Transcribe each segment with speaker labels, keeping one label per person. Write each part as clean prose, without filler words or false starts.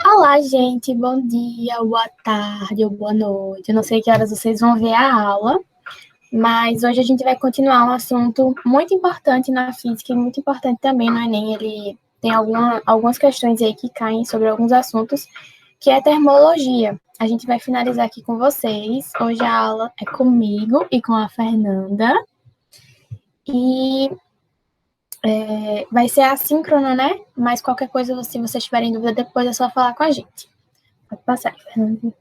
Speaker 1: Olá, gente, bom dia, boa tarde ou boa noite. Eu não sei que horas vocês vão ver a aula, mas hoje a gente vai continuar um assunto muito importante na física e muito importante também no Enem. Ele tem algumas questões aí que caem sobre alguns assuntos, que é termologia. A gente vai finalizar aqui com vocês. Hoje a aula é comigo e com a Fernanda. E vai ser assíncrono, né? Mas qualquer coisa, se vocês tiverem dúvida depois, é só falar com a gente. Pode passar, Fernanda.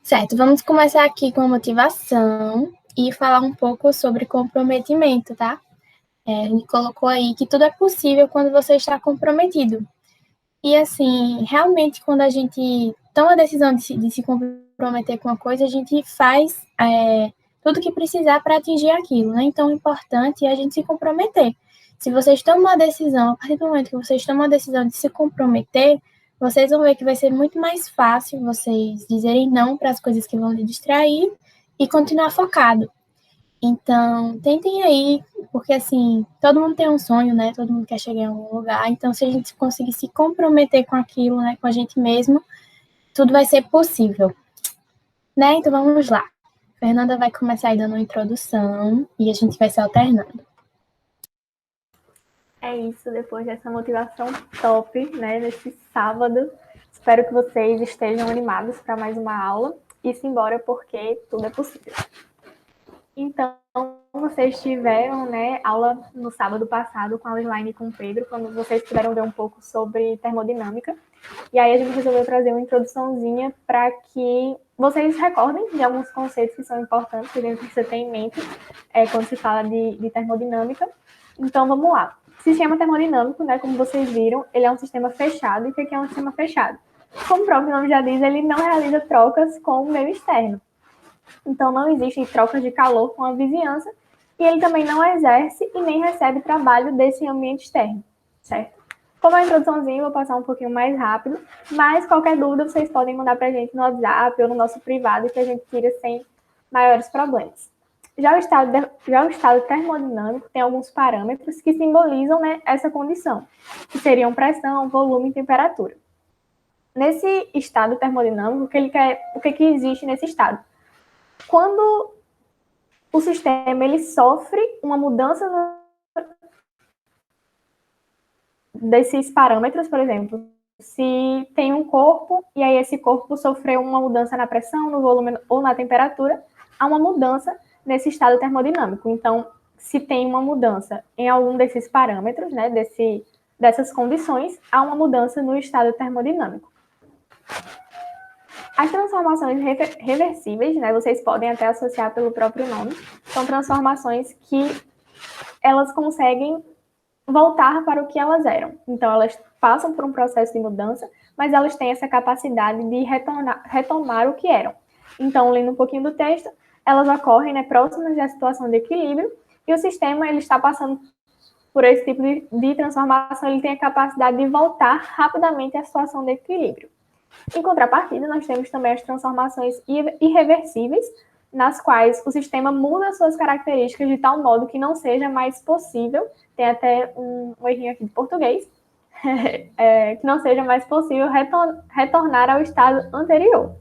Speaker 1: Certo, vamos começar aqui com a motivação e falar um pouco sobre comprometimento, tá? A gente colocou aí que tudo é possível quando você está comprometido. E, assim, realmente, quando a gente toma a decisão de se comprometer com uma coisa, a gente faz tudo o que precisar para atingir aquilo, né? Então, o importante é a gente se comprometer. Se vocês tomam a decisão, a partir do momento que vocês tomam a decisão de se comprometer, vocês vão ver que vai ser muito mais fácil vocês dizerem não para as coisas que vão lhe distrair e continuar focado. Então, tentem aí, porque assim, todo mundo tem um sonho, né? Todo mundo quer chegar em algum lugar. Então, se a gente conseguir se comprometer com aquilo, né, com a gente mesmo, tudo vai ser possível, né? Então, vamos lá. Fernanda vai começar aí dando uma introdução e a gente vai se alternando.
Speaker 2: É isso, depois dessa motivação top, né, nesse sábado. Espero que vocês estejam animados para mais uma aula e simbora porque tudo é possível. Então, vocês tiveram, né, aula no sábado passado com a Elaine e com o Pedro, quando vocês puderam ver um pouco sobre termodinâmica. E aí a gente resolveu trazer uma introduçãozinha para que vocês recordem de alguns conceitos que são importantes, que a gente precisa ter em mente quando se fala de termodinâmica. Então, vamos lá. Sistema termodinâmico, né, como vocês viram, ele é um sistema fechado. E o que é um sistema fechado? Como o próprio nome já diz, ele não realiza trocas com o meio externo. Então, não existe trocas de calor com a vizinhança e ele também não exerce e nem recebe trabalho desse ambiente externo, certo? Como a introduçãozinha, eu vou passar um pouquinho mais rápido, mas qualquer dúvida vocês podem mandar para a gente no WhatsApp ou no nosso privado que a gente tira sem maiores problemas. Já o estado termodinâmico tem alguns parâmetros que simbolizam, né, essa condição, que seriam pressão, volume e temperatura. Nesse estado termodinâmico, o que existe nesse estado? Quando o sistema ele sofre uma mudança desses parâmetros, por exemplo, se tem um corpo e aí esse corpo sofreu uma mudança na pressão, no volume ou na temperatura, há uma mudança nesse estado termodinâmico. Então, se tem uma mudança em algum desses parâmetros, né, dessas condições, há uma mudança no estado termodinâmico. As transformações reversíveis, né, vocês podem até associar pelo próprio nome, são transformações que elas conseguem voltar para o que elas eram. Então, elas passam por um processo de mudança, mas elas têm essa capacidade de retomar o que eram. Então, lendo um pouquinho do texto, elas ocorrem, né, próximas da situação de equilíbrio, e o sistema ele está passando por esse tipo de transformação, ele tem a capacidade de voltar rapidamente à situação de equilíbrio. Em contrapartida, nós temos também as transformações irreversíveis, nas quais o sistema muda suas características de tal modo que não seja mais possível, tem até um errinho aqui de português, que não seja mais possível retornar ao estado anterior.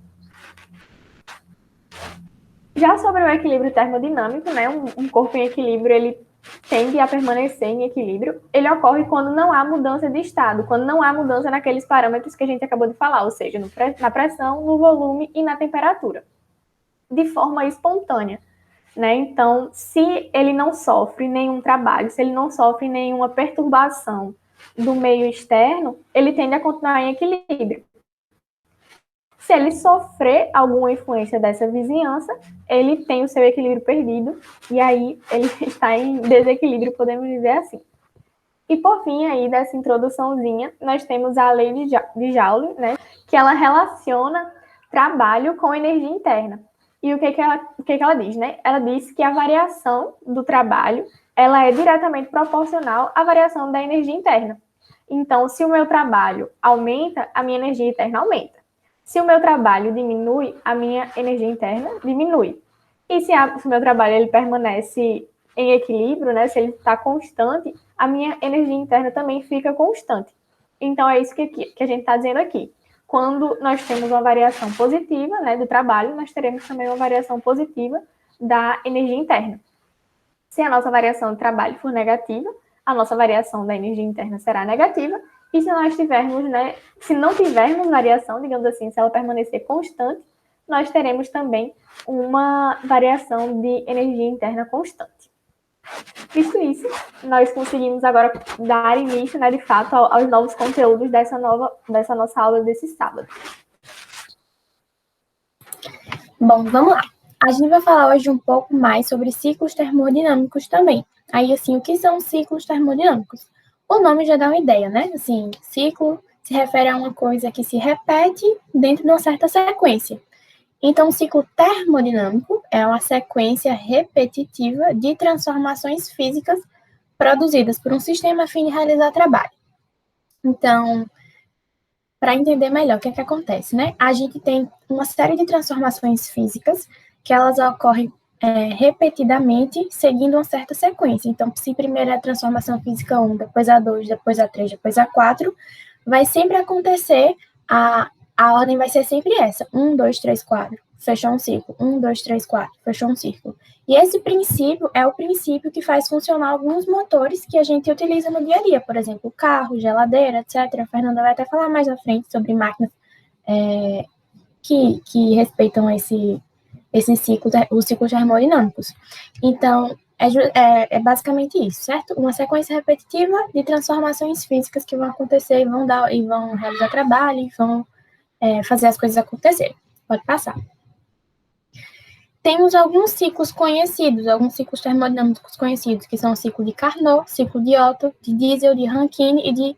Speaker 2: Já sobre o equilíbrio termodinâmico, né, um corpo em equilíbrio, ele tende a permanecer em equilíbrio, ele ocorre quando não há mudança de estado, quando não há mudança naqueles parâmetros que a gente acabou de falar, ou seja, na pressão, no volume e na temperatura, de forma espontânea. Né? Então, se ele não sofre nenhum trabalho, se ele não sofre nenhuma perturbação do meio externo, ele tende a continuar em equilíbrio. Se ele sofrer alguma influência dessa vizinhança, ele tem o seu equilíbrio perdido e aí ele está em desequilíbrio, podemos dizer assim. E por fim, aí dessa introduçãozinha, nós temos a lei de Joule, né, que ela relaciona trabalho com energia interna. E o que ela diz, né? Ela diz que a variação do trabalho ela é diretamente proporcional à variação da energia interna. Então, se o meu trabalho aumenta, a minha energia interna aumenta. Se o meu trabalho diminui, a minha energia interna diminui. E se o meu trabalho ele permanece em equilíbrio, né, se ele está constante, a minha energia interna também fica constante. Então, é isso que a gente está dizendo aqui. Quando nós temos uma variação positiva, né, do trabalho, nós teremos também uma variação positiva da energia interna. Se a nossa variação do trabalho for negativa, a nossa variação da energia interna será negativa. E se nós tivermos, né, se não tivermos variação, digamos assim, se ela permanecer constante, nós teremos também uma variação de energia interna constante. Visto isso, nós conseguimos agora dar início, né, de fato, aos novos conteúdos dessa nossa aula desse sábado.
Speaker 1: Bom, vamos lá. A gente vai falar hoje um pouco mais sobre ciclos termodinâmicos também. Aí, assim, o que são ciclos termodinâmicos? O nome já dá uma ideia, né? Assim, ciclo se refere a uma coisa que se repete dentro de uma certa sequência. Então, o ciclo termodinâmico é uma sequência repetitiva de transformações físicas produzidas por um sistema a fim de realizar trabalho. Então, para entender melhor o que é que acontece, né? A gente tem uma série de transformações físicas que elas ocorrem repetidamente, seguindo uma certa sequência. Então, se primeiro é a transformação física 1, depois a 2, depois a 3, depois a 4, vai sempre acontecer, a ordem vai ser sempre essa, 1, 2, 3, 4, fechou um ciclo, 1, 2, 3, 4, fechou um círculo. E esse princípio é o princípio que faz funcionar alguns motores que a gente utiliza no dia a dia, por exemplo, carro, geladeira, etc. A Fernanda vai até falar mais à frente sobre máquinas que respeitam esse ciclo, os ciclos termodinâmicos. Então, é basicamente isso, certo? Uma sequência repetitiva de transformações físicas que vão acontecer e vão realizar trabalho e vão fazer as coisas acontecerem. Pode passar. Temos alguns ciclos conhecidos, alguns ciclos termodinâmicos conhecidos, que são o ciclo de Carnot, ciclo de Otto, de Diesel, de Rankine e de,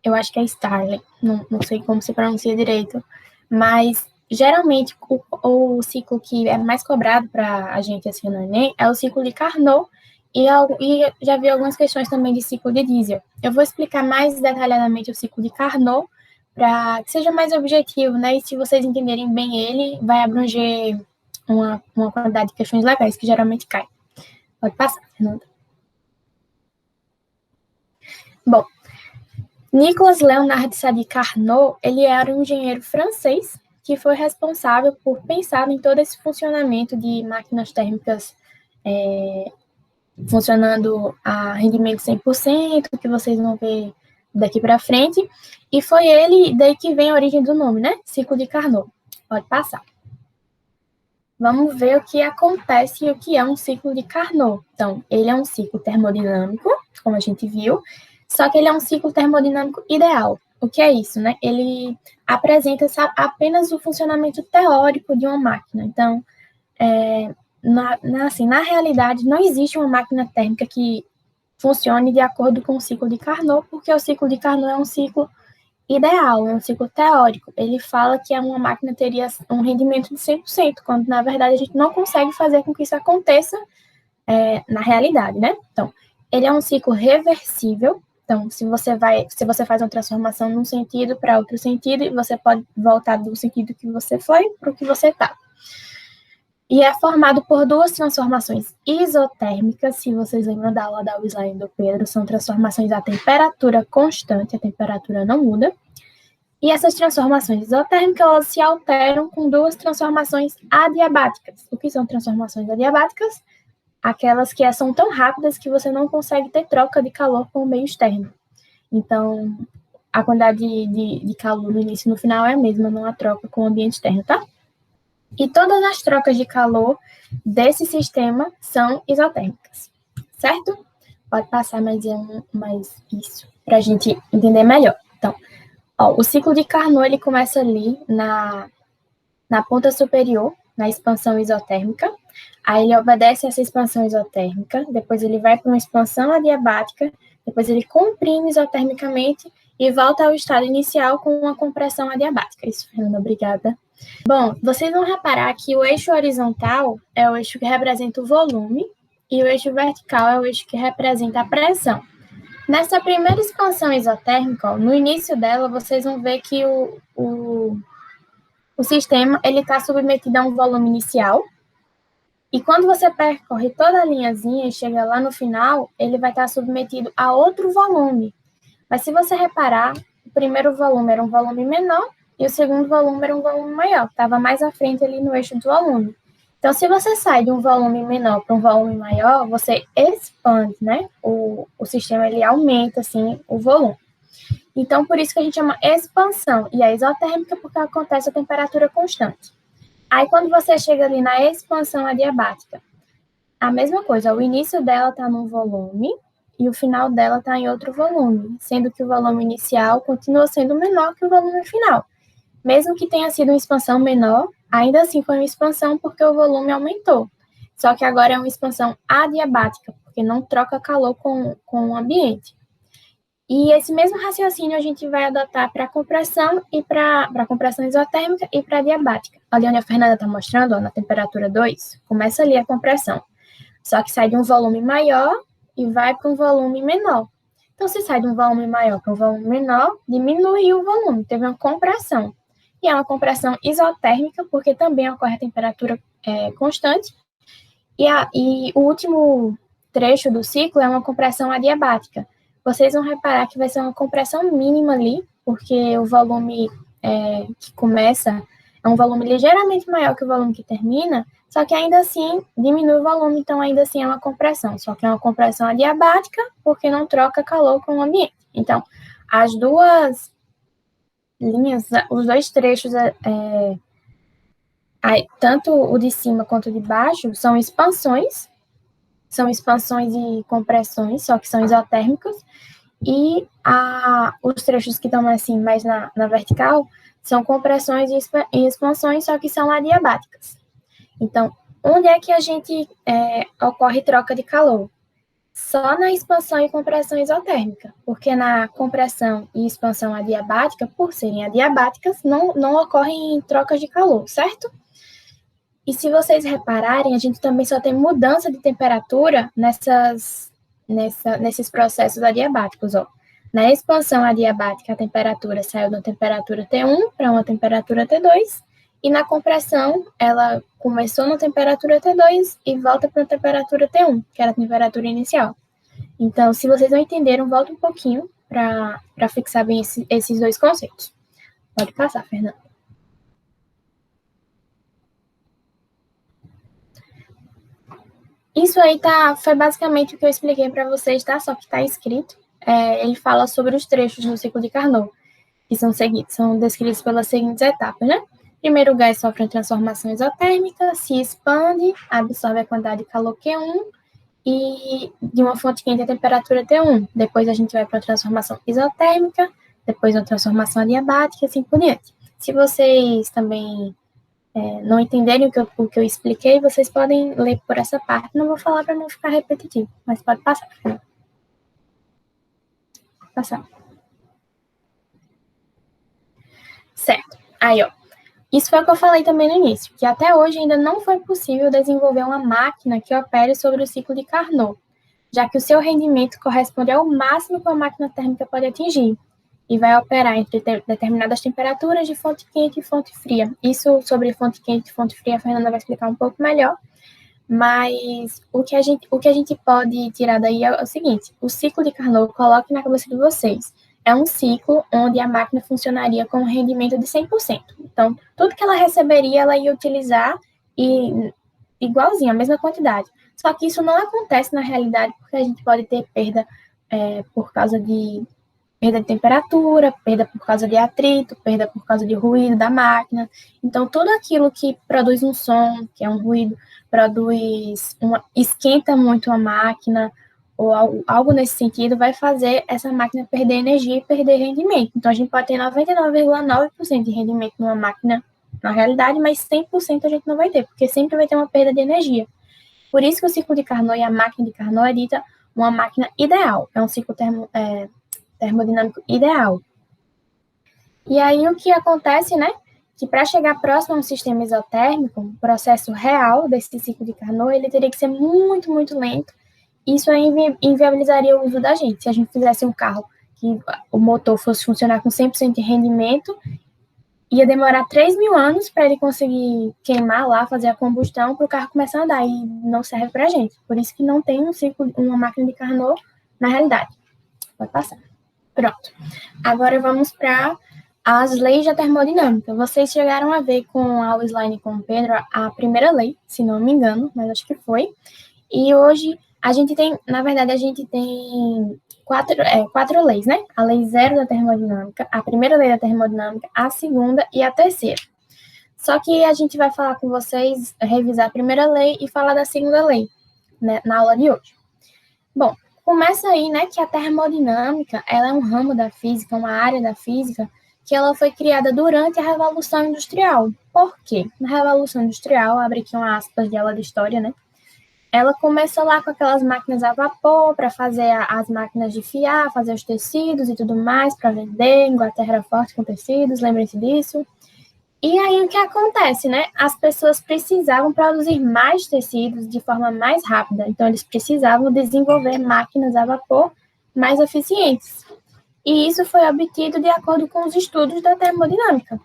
Speaker 1: eu acho que é Starling, não sei como se pronuncia direito, mas geralmente o ciclo que é mais cobrado para a gente assim no Enem é o ciclo de Carnot, e já vi algumas questões também de ciclo de Diesel. Eu vou explicar mais detalhadamente o ciclo de Carnot para que seja mais objetivo, né? E se vocês entenderem bem ele, vai abranger uma quantidade de questões legais que geralmente cai. Pode passar, Fernanda. Bom, Nicolas Leonard Sadi Carnot, ele era um engenheiro francês que foi responsável por pensar em todo esse funcionamento de máquinas térmicas funcionando a rendimento 100%, que vocês vão ver daqui para frente, e foi ele, daí que vem a origem do nome, né? Ciclo de Carnot. Pode passar. Vamos ver o que acontece e o que é um ciclo de Carnot. Então, ele é um ciclo termodinâmico, como a gente viu, só que ele é um ciclo termodinâmico ideal. O que é isso, né? Ele apresenta apenas o funcionamento teórico de uma máquina. Então, na realidade, não existe uma máquina térmica que funcione de acordo com o ciclo de Carnot, porque o ciclo de Carnot é um ciclo ideal, é um ciclo teórico. Ele fala que uma máquina teria um rendimento de 100%, quando, na verdade, a gente não consegue fazer com que isso aconteça na realidade, né? Então, ele é um ciclo reversível. Então, se você faz uma transformação num sentido para outro sentido, você pode voltar do sentido que você foi para o que você está. E é formado por duas transformações isotérmicas, se vocês lembram da aula da Wisline do Pedro, são transformações a temperatura constante, a temperatura não muda. E essas transformações isotérmicas, elas se alteram com duas transformações adiabáticas. O que são transformações adiabáticas? Aquelas que são tão rápidas que você não consegue ter troca de calor com o meio externo. Então, a quantidade de calor no início e no final é a mesma, não há troca com o ambiente externo, tá? E todas as trocas de calor desse sistema são isotérmicas, certo? Pode passar mais isso, para a gente entender melhor. Então, o ciclo de Carnot, ele começa ali na ponta superior, na expansão isotérmica, aí ele obedece a essa expansão isotérmica, depois ele vai para uma expansão adiabática, depois ele comprime isotermicamente e volta ao estado inicial com uma compressão adiabática. Isso, Fernanda, obrigada. Bom, vocês vão reparar que o eixo horizontal é o eixo que representa o volume e o eixo vertical é o eixo que representa a pressão. Nessa primeira expansão isotérmica, no início dela, vocês vão ver que o sistema está submetido a um volume inicial E quando você percorre toda a linhazinha e chega lá no final, ele vai estar submetido a outro volume. Mas se você reparar, o primeiro volume era um volume menor e o segundo volume era um volume maior, que estava mais à frente ali no eixo do volume. Então, se você sai de um volume menor para um volume maior, você expande, né? O sistema, ele aumenta, assim, o volume. Então, por isso que a gente chama expansão. E a isotérmica, porque acontece a temperatura constante. Aí, quando você chega ali na expansão adiabática, a mesma coisa, o início dela está num volume e o final dela está em outro volume, sendo que o volume inicial continua sendo menor que o volume final. Mesmo que tenha sido uma expansão menor, ainda assim foi uma expansão porque o volume aumentou. Só que agora é uma expansão adiabática, porque não troca calor com o ambiente. E esse mesmo raciocínio a gente vai adotar para compressão e para compressão isotérmica e para adiabática. Ali onde a Fernanda está mostrando, ó, na temperatura 2, começa ali a compressão. Só que sai de um volume maior e vai para um volume menor. Então, se sai de um volume maior para um volume menor, diminuiu o volume, teve uma compressão. E é uma compressão isotérmica, porque também ocorre a temperatura constante. E o último trecho do ciclo é uma compressão adiabática. Vocês vão reparar que vai ser uma compressão mínima ali, porque o volume que começa é um volume ligeiramente maior que o volume que termina, só que ainda assim diminui o volume, então ainda assim é uma compressão. Só que é uma compressão adiabática, porque não troca calor com o ambiente. Então, as duas linhas, os dois trechos, tanto o de cima quanto o de baixo, são expansões e compressões, só que são isotérmicos, e os trechos que estão assim mais na vertical são compressões e expansões, só que são adiabáticas. Então, onde é que a gente ocorre troca de calor? Só na expansão e compressão isotérmica, porque na compressão e expansão adiabática, por serem adiabáticas, não ocorrem trocas de calor, certo? E se vocês repararem, a gente também só tem mudança de temperatura nesses processos adiabáticos, ó. Na expansão adiabática, a temperatura saiu da temperatura T1 para uma temperatura T2, e na compressão, ela começou na temperatura T2 e volta para a temperatura T1, que era a temperatura inicial. Então, se vocês não entenderam, volta um pouquinho para fixar bem esses dois conceitos. Pode passar, Fernanda. Isso aí foi basicamente o que eu expliquei para vocês, tá? Só que está escrito. Ele fala sobre os trechos do ciclo de Carnot, que são descritos pelas seguintes etapas, né? Primeiro, o gás sofre uma transformação isotérmica, se expande, absorve a quantidade de calor Q1 e de uma fonte quente a temperatura T1. Depois a gente vai para a transformação isotérmica, depois uma transformação adiabática e assim por diante. Se vocês também não entenderem o que eu expliquei, vocês podem ler por essa parte. Não vou falar para não ficar repetitivo, mas pode passar. Passar. Certo. Aí, ó. Isso foi o que eu falei também no início, que até hoje ainda não foi possível desenvolver uma máquina que opere sobre o ciclo de Carnot, já que o seu rendimento corresponde ao máximo que uma máquina térmica pode atingir, e vai operar entre determinadas temperaturas de fonte quente e fonte fria. Isso sobre fonte quente e fonte fria, a Fernanda vai explicar um pouco melhor, mas o que a gente pode tirar daí é o seguinte: o ciclo de Carnot, coloque na cabeça de vocês, é um ciclo onde a máquina funcionaria com um rendimento de 100%. Então, tudo que ela receberia, ela ia utilizar igualzinho, a mesma quantidade. Só que isso não acontece na realidade, porque a gente pode ter perda por causa de perda de temperatura, perda por causa de atrito, perda por causa de ruído da máquina. Então, tudo aquilo que produz um som, que é um ruído, esquenta muito a máquina, ou algo nesse sentido, vai fazer essa máquina perder energia e perder rendimento. Então, a gente pode ter 99,9% de rendimento numa máquina na realidade, mas 100% a gente não vai ter, porque sempre vai ter uma perda de energia. Por isso que o ciclo de Carnot e a máquina de Carnot é dita uma máquina ideal. É um ciclo termodinâmico ideal. E aí o que acontece, né? Que para chegar próximo a um sistema isotérmico, um processo real desse ciclo de Carnot, ele teria que ser muito, muito lento. Isso aí inviabilizaria o uso da gente. Se a gente fizesse um carro que o motor fosse funcionar com 100% de rendimento ia demorar 3.000 anos para ele conseguir queimar lá, fazer a combustão, para o carro começar a andar, e não serve para a gente. Por isso que não tem um ciclo, uma máquina de Carnot na realidade. Pode passar. Pronto. Agora vamos para as leis da termodinâmica. Vocês chegaram a ver com a slide com o Pedro a primeira lei, se não me engano, mas acho que foi. E hoje a gente tem, na verdade, a gente tem quatro leis, né? A lei zero da termodinâmica, a primeira lei da termodinâmica, a segunda e a terceira. Só que a gente vai falar com vocês, revisar a primeira lei e falar da segunda lei, né, na aula de hoje. Bom, começa aí, né, que a termodinâmica, ela é um ramo da física, uma área da física, que ela foi criada durante a Revolução Industrial. Por quê? Na Revolução Industrial, abre aqui uma aspas de aula de história, né? Ela começou lá com aquelas máquinas a vapor para fazer as máquinas de fiar, fazer os tecidos e tudo mais para vender. Inglaterra era forte com tecidos, lembrem-se disso. E aí o que acontece, né? As pessoas precisavam produzir mais tecidos de forma mais rápida, então eles precisavam desenvolver máquinas a vapor mais eficientes. E isso foi obtido de acordo com os estudos da termodinâmica.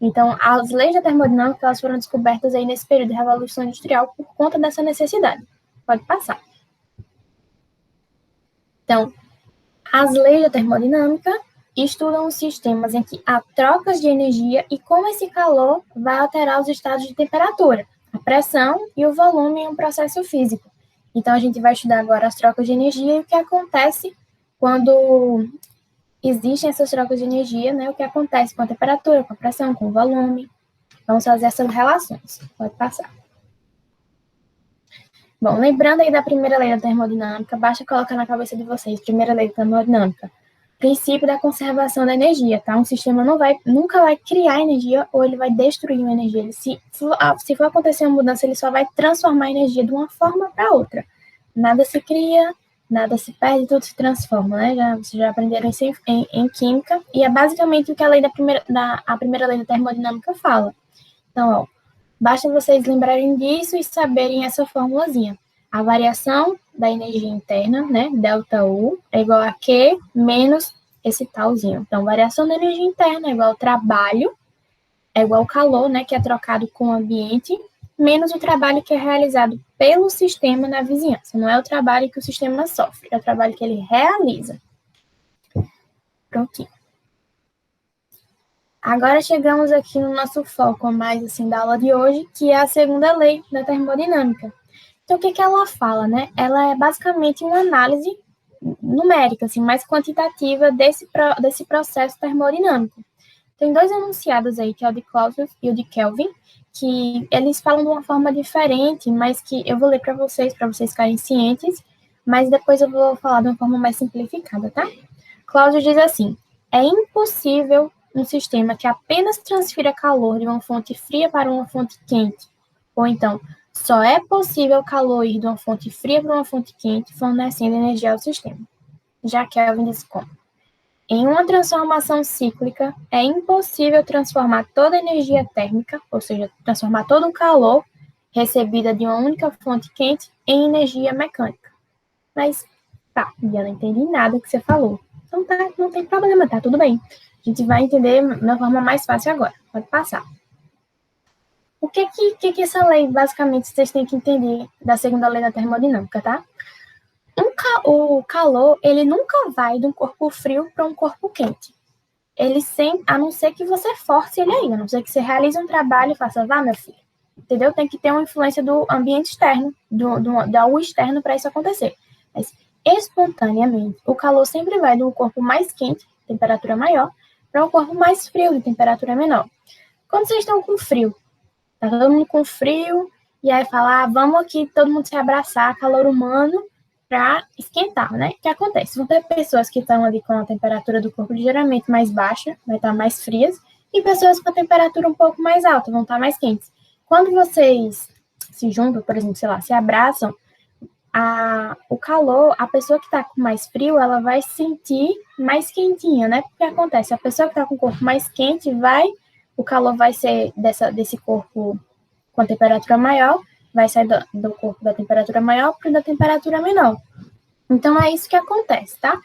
Speaker 1: Então, as leis da termodinâmica elas foram descobertas aí nesse período de Revolução Industrial por conta dessa necessidade. Pode passar. Então, as leis da termodinâmica estudam os sistemas em que há trocas de energia e como esse calor vai alterar os estados de temperatura, a pressão e o volume em um processo físico. Então, a gente vai estudar agora as trocas de energia e o que acontece quando existem essas trocas de energia, né? O que acontece com a temperatura, com a pressão, com o volume. Vamos fazer essas relações. Pode passar. Bom, lembrando aí da primeira lei da termodinâmica, basta colocar na cabeça de vocês, primeira lei da termodinâmica, princípio da conservação da energia, tá? Um sistema nunca vai criar energia ou ele vai destruir uma energia. Ele, se for acontecer uma mudança, ele só vai transformar a energia de uma forma para outra. Nada se cria, nada se perde, tudo se transforma, né? Vocês já aprenderam isso em química, e é basicamente o que a primeira lei da termodinâmica fala. Então, ó, basta vocês lembrarem disso e saberem essa formulazinha. A variação da energia interna, né, ΔU, é igual a Q menos esse talzinho. Então, variação da energia interna é igual ao trabalho, é igual ao calor, né, que é trocado com o ambiente, menos o trabalho que é realizado pelo sistema na vizinhança. Não é o trabalho que o sistema sofre, é o trabalho que ele realiza. Prontinho. Agora chegamos aqui no nosso foco mais assim da aula de hoje, que é a segunda lei da termodinâmica. Então, o que ela fala, né? Ela é basicamente uma análise numérica, assim, mais quantitativa desse processo termodinâmico. Tem dois enunciados aí, que é o de Clausius e o de Kelvin, que eles falam de uma forma diferente, mas que eu vou ler para vocês ficarem cientes, mas depois eu vou falar de uma forma mais simplificada, tá? Clausius diz assim: é impossível um sistema que apenas transfira calor de uma fonte fria para uma fonte quente. Ou então, só é possível calor ir de uma fonte fria para uma fonte quente, fornecendo energia ao sistema. Já Kelvin diz como: em uma transformação cíclica, é impossível transformar toda a energia térmica, ou seja, transformar todo o calor recebida de uma única fonte quente em energia mecânica. Mas, tá, eu não entendi nada que você falou. Então tá, não tem problema, tá tudo bem. A gente vai entender de uma forma mais fácil agora. Pode passar. O que essa lei, basicamente, vocês têm que entender da segunda lei da termodinâmica, tá? O calor, ele nunca vai de um corpo frio para um corpo quente. Ele sempre, a não ser que você force ele aí, a não ser que você realize um trabalho e faça, vá, meu filho. Entendeu? Tem que ter uma influência do ambiente externo, da U externo para isso acontecer. Mas, espontaneamente, o calor sempre vai de um corpo mais quente, temperatura maior, para um corpo mais frio, de temperatura menor. Quando vocês estão com frio, tá todo mundo com frio, e aí fala, vamos aqui todo mundo se abraçar, calor humano, para esquentar, né? O que acontece? Vão ter pessoas que estão ali com a temperatura do corpo ligeiramente mais baixa, vai estar mais frias, e pessoas com a temperatura um pouco mais alta, vão estar mais quentes. Quando vocês se juntam, por exemplo, sei lá, se abraçam, o calor, a pessoa que está com mais frio, ela vai se sentir mais quentinha, né? Porque acontece, a pessoa que está com o corpo mais quente o calor vai ser desse corpo com a temperatura maior, vai sair do corpo da temperatura maior para o da temperatura menor. Então, é isso que acontece, tá?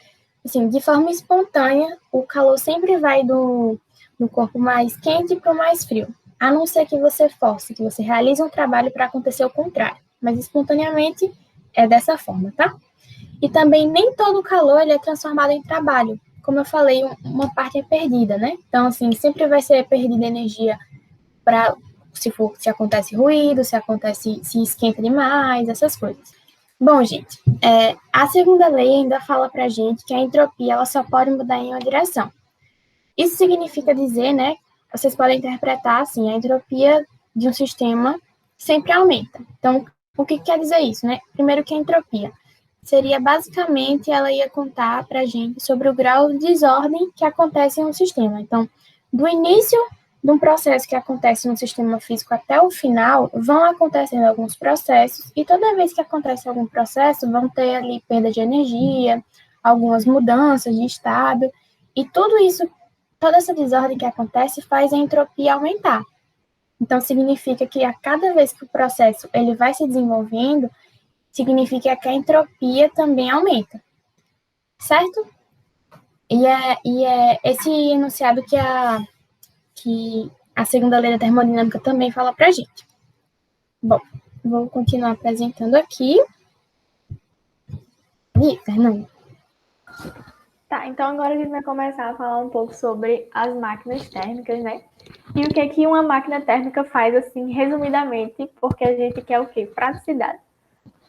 Speaker 1: Assim, de forma espontânea, o calor sempre vai do do corpo mais quente para o mais frio, a não ser que você force, que você realize um trabalho para acontecer o contrário, mas espontaneamente é dessa forma, tá? E também nem todo o calor ele é transformado em trabalho. Como eu falei, uma parte é perdida, né? Então, assim, sempre vai ser perdida energia para se acontece ruído, se esquenta demais, essas coisas. Bom, gente, a segunda lei ainda fala para a gente que a entropia ela só pode mudar em uma direção. Isso significa dizer, né? Vocês podem interpretar assim, a entropia de um sistema sempre aumenta. Então, o que quer dizer isso, né? Primeiro que a entropia seria basicamente ela ia contar para a gente sobre o grau de desordem que acontece em um sistema. Então, do início de um processo que acontece no sistema físico até o final, vão acontecendo alguns processos, e toda vez que acontece algum processo, vão ter ali perda de energia, algumas mudanças de estado, e tudo isso, toda essa desordem que acontece faz a entropia aumentar. Então, significa que a cada vez que o processo ele vai se desenvolvendo, significa que a entropia também aumenta, certo? E é esse enunciado que a segunda lei da termodinâmica também fala para a gente. Bom, vou continuar apresentando aqui. E, Fernanda.
Speaker 2: Tá, então agora a gente vai começar a falar um pouco sobre as máquinas térmicas, né? E o que uma máquina térmica faz, assim, resumidamente, porque a gente quer o quê? Praticidade.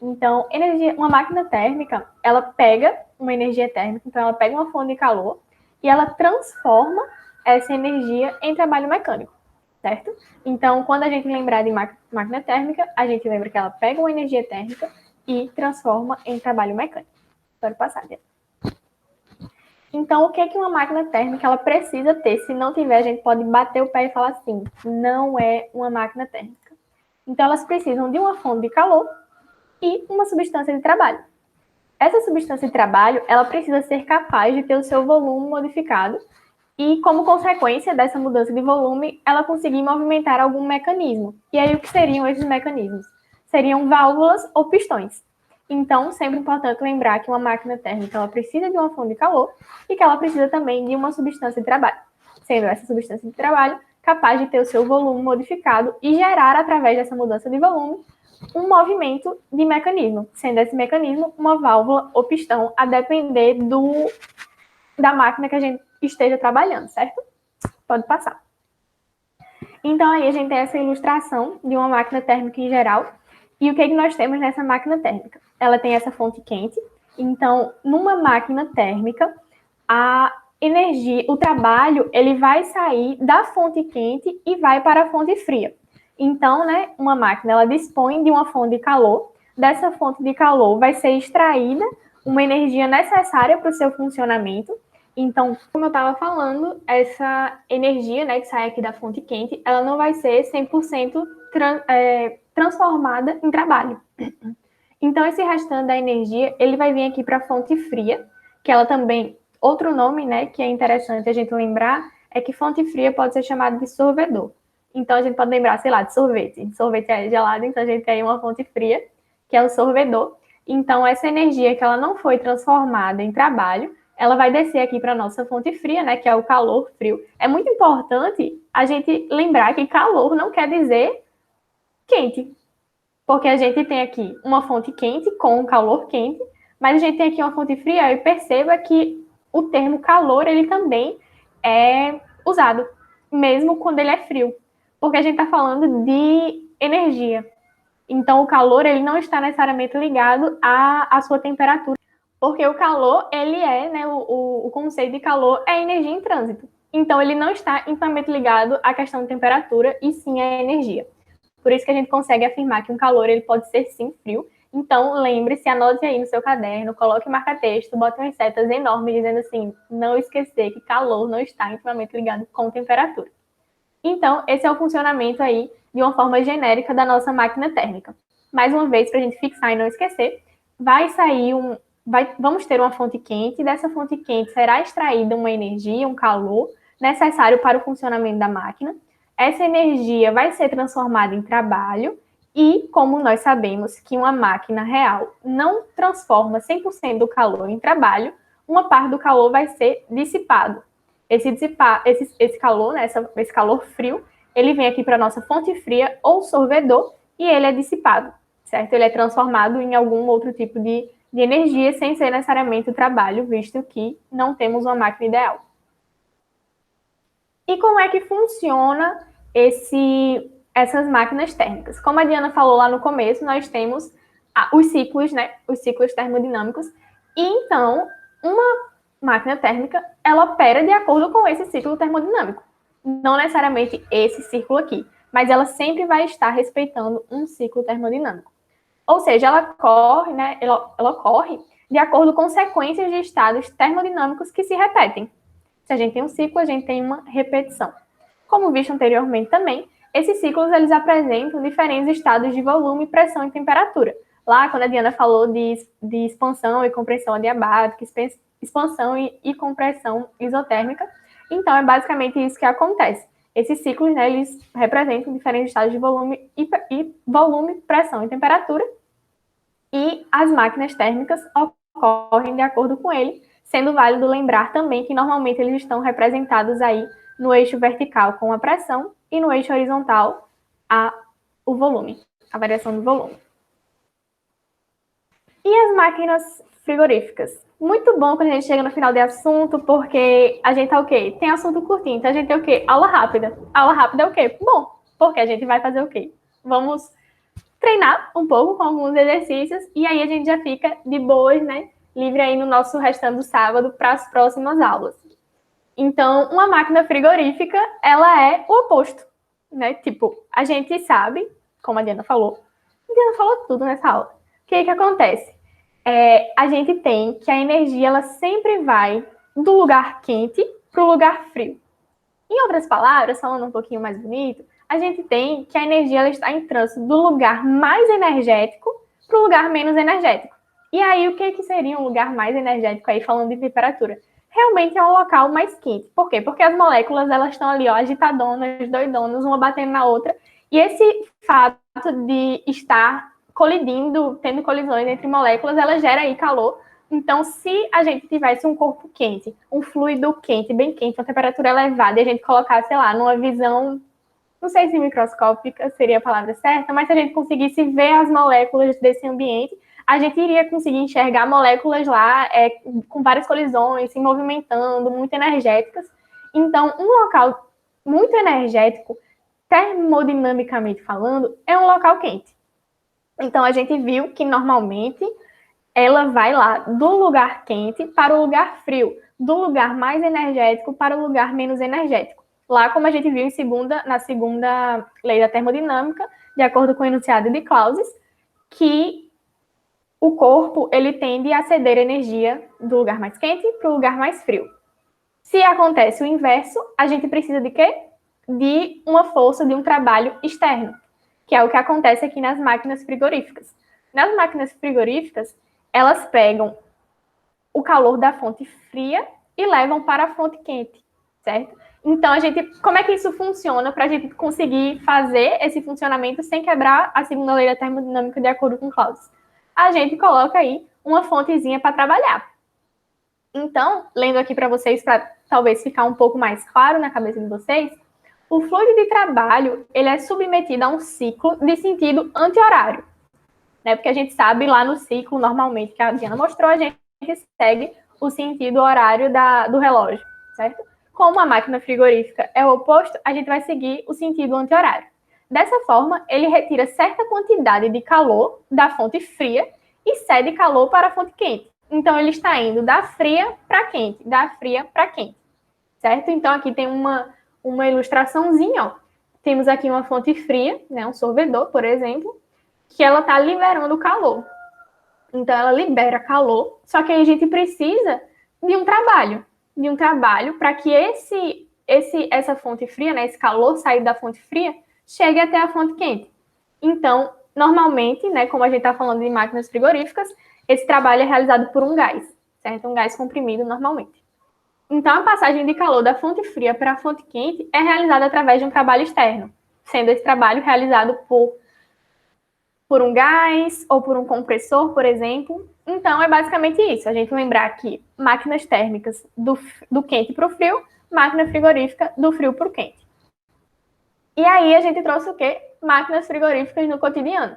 Speaker 2: Então, uma máquina térmica, ela pega uma energia térmica, então ela pega uma fonte de calor e ela transforma essa energia em trabalho mecânico, certo? Então, quando a gente lembrar de máquina térmica, a gente lembra que ela pega uma energia térmica e transforma em trabalho mecânico. Pode passar, Diana. Então, o que uma máquina térmica ela precisa ter? Se não tiver, a gente pode bater o pé e falar assim, não é uma máquina térmica. Então, elas precisam de uma fonte de calor e uma substância de trabalho. Essa substância de trabalho, ela precisa ser capaz de ter o seu volume modificado e, como consequência dessa mudança de volume, ela conseguir movimentar algum mecanismo. E aí, o que seriam esses mecanismos? Seriam válvulas ou pistões. Então, sempre importante lembrar que uma máquina térmica ela precisa de uma fonte de calor e que ela precisa também de uma substância de trabalho, sendo essa substância de trabalho capaz de ter o seu volume modificado e gerar, através dessa mudança de volume, um movimento de mecanismo, sendo esse mecanismo uma válvula ou pistão, a depender da máquina que a gente esteja trabalhando, certo? Pode passar. Então, aí a gente tem essa ilustração de uma máquina térmica em geral. E o que nós temos nessa máquina térmica? Ela tem essa fonte quente. Então, numa máquina térmica, a energia, o trabalho, ele vai sair da fonte quente e vai para a fonte fria. Então, né, uma máquina, ela dispõe de uma fonte de calor. Dessa fonte de calor vai ser extraída uma energia necessária para o seu funcionamento. Então, como eu estava falando, essa energia, né, que sai aqui da fonte quente, ela não vai ser 100% transformada em trabalho. Então, esse restante da energia, ele vai vir aqui para a fonte fria, que ela também, outro nome, né, que é interessante a gente lembrar, é que fonte fria pode ser chamada de sorvedor. Então, a gente pode lembrar, sei lá, de sorvete. Sorvete é gelado, então a gente tem uma fonte fria, que é o sorvedor. Então, essa energia que ela não foi transformada em trabalho, ela vai descer aqui para a nossa fonte fria, né, que é o calor frio. É muito importante a gente lembrar que calor não quer dizer quente, porque a gente tem aqui uma fonte quente com um calor quente, mas a gente tem aqui uma fonte fria e perceba que o termo calor, ele também é usado, mesmo quando ele é frio, porque a gente está falando de energia. Então, o calor, ele não está necessariamente ligado à sua temperatura, porque o calor, ele é, né, o conceito de calor é energia em trânsito. Então, ele não está intimamente ligado à questão de temperatura, e sim à energia. Por isso que a gente consegue afirmar que um calor, ele pode ser sim frio. Então, lembre-se, anote aí no seu caderno, coloque marca-texto, bote umas setas enormes dizendo assim, não esquecer que calor não está intimamente ligado com temperatura. Então, esse é o funcionamento aí de uma forma genérica da nossa máquina térmica. Mais uma vez, para a gente fixar e não esquecer, vamos ter uma fonte quente, e dessa fonte quente será extraída uma energia, um calor, necessário para o funcionamento da máquina. Essa energia vai ser transformada em trabalho e, como nós sabemos que uma máquina real não transforma 100% do calor em trabalho, uma parte do calor vai ser dissipado. esse calor, né, esse calor frio, ele vem aqui para a nossa fonte fria ou sorvedor e ele é dissipado, certo? Ele é transformado em algum outro tipo de energia sem ser necessariamente o trabalho, visto que não temos uma máquina ideal. E como é que funciona essas máquinas térmicas? Como a Diana falou lá no começo, nós temos os ciclos, né? Os ciclos termodinâmicos. E então, uma máquina térmica, ela opera de acordo com esse ciclo termodinâmico. Não necessariamente esse círculo aqui, mas ela sempre vai estar respeitando um ciclo termodinâmico. Ou seja, ela corre, né? Ela corre de acordo com sequências de estados termodinâmicos que se repetem. Se a gente tem um ciclo, a gente tem uma repetição. Como visto anteriormente também, esses ciclos eles apresentam diferentes estados de volume, pressão e temperatura. Lá, quando a Diana falou de expansão e compressão adiabática, expansão e compressão isotérmica, então é basicamente isso que acontece. Esses ciclos, né, eles representam diferentes estados de volume volume, pressão e temperatura, e as máquinas térmicas ocorrem de acordo com ele, sendo válido lembrar também que normalmente eles estão representados aí no eixo vertical com a pressão e no eixo horizontal o volume, a variação do volume. E as máquinas frigoríficas? Muito bom quando a gente chega no final de assunto, porque a gente tá o quê? Tem assunto curtinho, então a gente tem o quê? Aula rápida. Aula rápida é o quê? Bom, porque a gente vai fazer o quê? Vamos treinar um pouco com alguns exercícios e aí a gente já fica de boas, né? Livre aí no nosso restante do sábado para as próximas aulas. Então, uma máquina frigorífica, ela é o oposto, né? Tipo, a gente sabe, como a Diana falou tudo nessa aula. O que acontece? A gente tem que a energia, ela sempre vai do lugar quente para o lugar frio. Em outras palavras, falando um pouquinho mais bonito, a gente tem que a energia ela está em trânsito do lugar mais energético para o lugar menos energético. E aí, o que seria um lugar mais energético aí, falando de temperatura? Realmente é um local mais quente. Por quê? Porque as moléculas, elas estão ali, ó, agitadonas, doidonas, uma batendo na outra. E esse fato de estar colidindo, tendo colisões entre moléculas, ela gera aí calor. Então, se a gente tivesse um corpo quente, um fluido quente, bem quente, uma temperatura elevada, e a gente colocasse, sei lá, numa visão, não sei se microscópica seria a palavra certa, mas se a gente conseguisse ver as moléculas desse ambiente, a gente iria conseguir enxergar moléculas lá com várias colisões, se movimentando, muito energéticas. Então, um local muito energético, termodinamicamente falando, é um local quente. Então, a gente viu que, normalmente, ela vai lá do lugar quente para o lugar frio, do lugar mais energético para o lugar menos energético. Lá, como a gente viu na segunda lei da termodinâmica, de acordo com o enunciado de Clausius, que o corpo ele tende a ceder energia do lugar mais quente para o lugar mais frio. Se acontece o inverso, a gente precisa de quê? De uma força, de um trabalho externo, que é o que acontece aqui nas máquinas frigoríficas. Nas máquinas frigoríficas, elas pegam o calor da fonte fria e levam para a fonte quente, certo? Então, como é que isso funciona para a gente conseguir fazer esse funcionamento sem quebrar a segunda lei da termodinâmica de acordo com Clausius? A gente coloca aí uma fontezinha para trabalhar. Então, lendo aqui para vocês, para talvez ficar um pouco mais claro na cabeça de vocês, o fluido de trabalho ele é submetido a um ciclo de sentido anti-horário, né? Porque a gente sabe lá no ciclo, normalmente, que a Diana mostrou, a gente segue o sentido horário do relógio, certo? Como a máquina frigorífica é o oposto, a gente vai seguir o sentido anti-horário. Dessa forma, ele retira certa quantidade de calor da fonte fria e cede calor para a fonte quente. Então, ele está indo da fria para quente, da fria para quente, certo? Então, aqui tem uma ilustraçãozinha, ó. Temos aqui uma fonte fria, né, um sorvedor, por exemplo, que ela está liberando calor. Então, ela libera calor, só que aí a gente precisa de um trabalho para que essa fonte fria, né, esse calor saído da fonte fria, chegue até a fonte quente. Então, normalmente, né, como a gente está falando de máquinas frigoríficas, esse trabalho é realizado por um gás, certo? Um gás comprimido normalmente. Então, a passagem de calor da fonte fria para a fonte quente é realizada através de um trabalho externo, sendo esse trabalho realizado por um gás ou por um compressor, por exemplo. Então, é basicamente isso. A gente lembrar que máquinas térmicas do quente para o frio, máquina frigorífica do frio para o quente. E aí a gente trouxe o quê? Máquinas frigoríficas no cotidiano.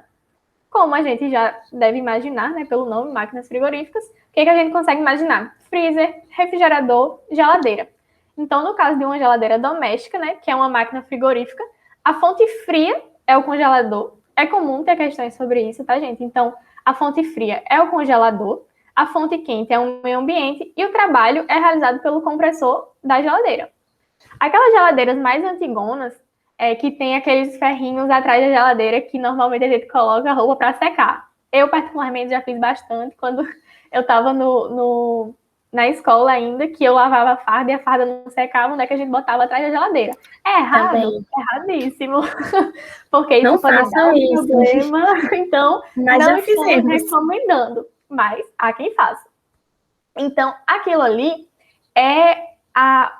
Speaker 2: Como a gente já deve imaginar, né, pelo nome, máquinas frigoríficas, o que a gente consegue imaginar? Freezer, refrigerador, geladeira. Então, no caso de uma geladeira doméstica, né, que é uma máquina frigorífica, a fonte fria é o congelador. É comum ter questões sobre isso, tá, gente? Então, a fonte fria é o congelador, a fonte quente é o meio ambiente e o trabalho é realizado pelo compressor da geladeira. Aquelas geladeiras mais antigonas, que tem aqueles ferrinhos atrás da geladeira que normalmente a gente coloca a roupa para secar. Eu, particularmente, já fiz bastante quando eu estava na escola ainda, que eu lavava a farda e a farda não secava, onde é que a gente botava atrás da geladeira. É errado?
Speaker 1: Também.
Speaker 2: Erradíssimo. Porque isso
Speaker 1: Não
Speaker 2: pode dar
Speaker 1: façam
Speaker 2: um
Speaker 1: isso.
Speaker 2: problema. Então,
Speaker 1: Mas
Speaker 2: não
Speaker 1: já
Speaker 2: estamos
Speaker 1: fizemos.
Speaker 2: recomendando. Mas há quem faça. Então, aquilo ali é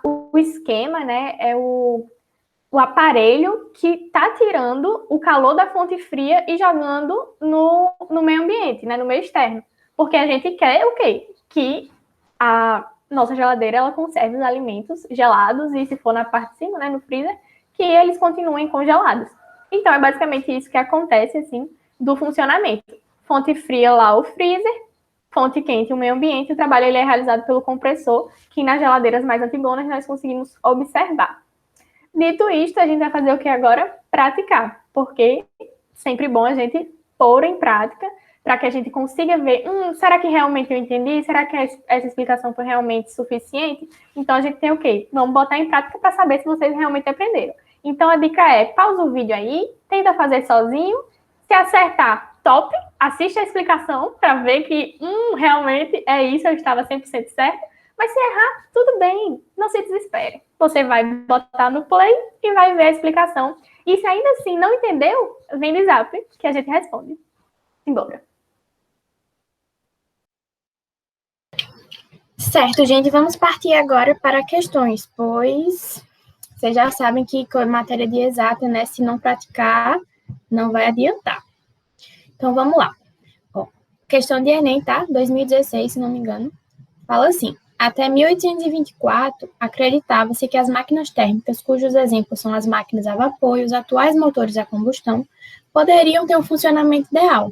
Speaker 2: o esquema, né? É o aparelho que está tirando o calor da fonte fria e jogando no meio ambiente, né? No meio externo. Porque a gente quer o quê? Que a nossa geladeira ela conserve os alimentos gelados e, se for na parte de cima, né, no freezer, que eles continuem congelados. Então, é basicamente isso que acontece, assim, do funcionamento. Fonte fria lá, o freezer, fonte quente, o meio ambiente, o trabalho ele é realizado pelo compressor, que nas geladeiras mais antigonas nós conseguimos observar. Dito isto, a gente vai fazer o que agora? Praticar, porque sempre bom a gente pôr em prática para que a gente consiga ver, será que realmente eu entendi? Será que essa explicação foi realmente suficiente? Então a gente tem o quê? Vamos botar em prática para saber se vocês realmente aprenderam. Então a dica é, pausa o vídeo aí, tenta fazer sozinho, se acertar, top, assiste a explicação para ver que, realmente é isso, eu estava 100% certa. Mas se errar, tudo bem, não se desespere. Você vai botar no play e vai ver a explicação. E se ainda assim não entendeu, vem no zap que a gente responde. Embora.
Speaker 1: Certo, gente, vamos partir agora para questões, pois vocês já sabem que com matéria de exata, né, se não praticar, não vai adiantar. Então, vamos lá. Ó, questão de Enem, tá? 2016, se não me engano. Fala assim, até 1824, acreditava-se que as máquinas térmicas, cujos exemplos são as máquinas a vapor e os atuais motores a combustão, poderiam ter um funcionamento ideal.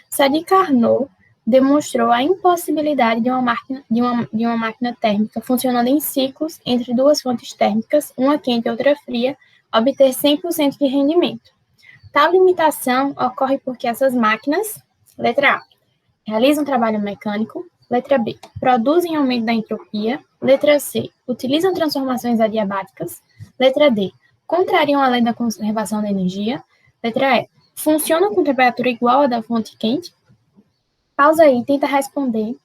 Speaker 1: Sadi Carnot demonstrou a impossibilidade de uma máquina térmica funcionando em ciclos entre duas fontes térmicas, uma quente e outra fria, obter 100% de rendimento. Tal limitação ocorre porque essas máquinas, letra A, realizam trabalho mecânico, letra B, produzem aumento da entropia, letra C, utilizam transformações adiabáticas, letra D, contrariam a lei da conservação da energia, letra E, funcionam com temperatura igual à da fonte quente. Pausa aí, tenta responder.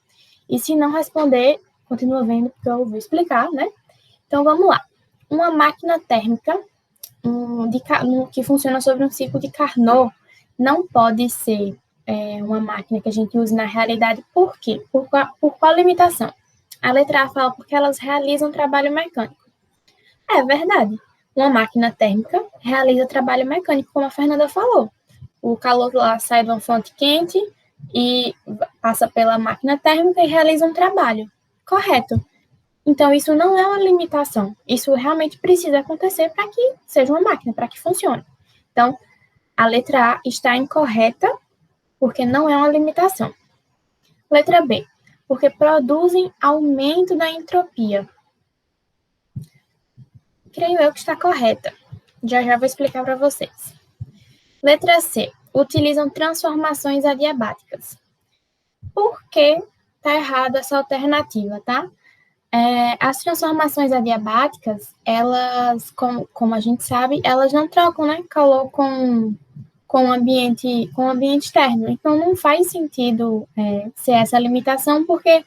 Speaker 1: E se não responder, continua vendo, porque eu vou explicar, né? Então, vamos lá. Uma máquina térmica que funciona sobre um ciclo de Carnot não pode ser uma máquina que a gente use na realidade. Por quê? Por qual limitação? A letra A fala porque elas realizam trabalho mecânico. É verdade. Uma máquina térmica realiza trabalho mecânico, como a Fernanda falou. O calor lá sai de uma fonte quente e passa pela máquina térmica e realiza um trabalho. Correto. Então, isso não é uma limitação. Isso realmente precisa acontecer para que seja uma máquina, para que funcione. Então, a letra A está incorreta, porque não é uma limitação. Letra B, porque produzem aumento da entropia. Creio eu que está correta. Já vou explicar para vocês. Letra C, utilizam transformações adiabáticas. Por que está errada essa alternativa, tá? As transformações adiabáticas, elas, como a gente sabe, elas não trocam, né, calor com o ambiente externo. Então, não faz sentido ser essa limitação, porque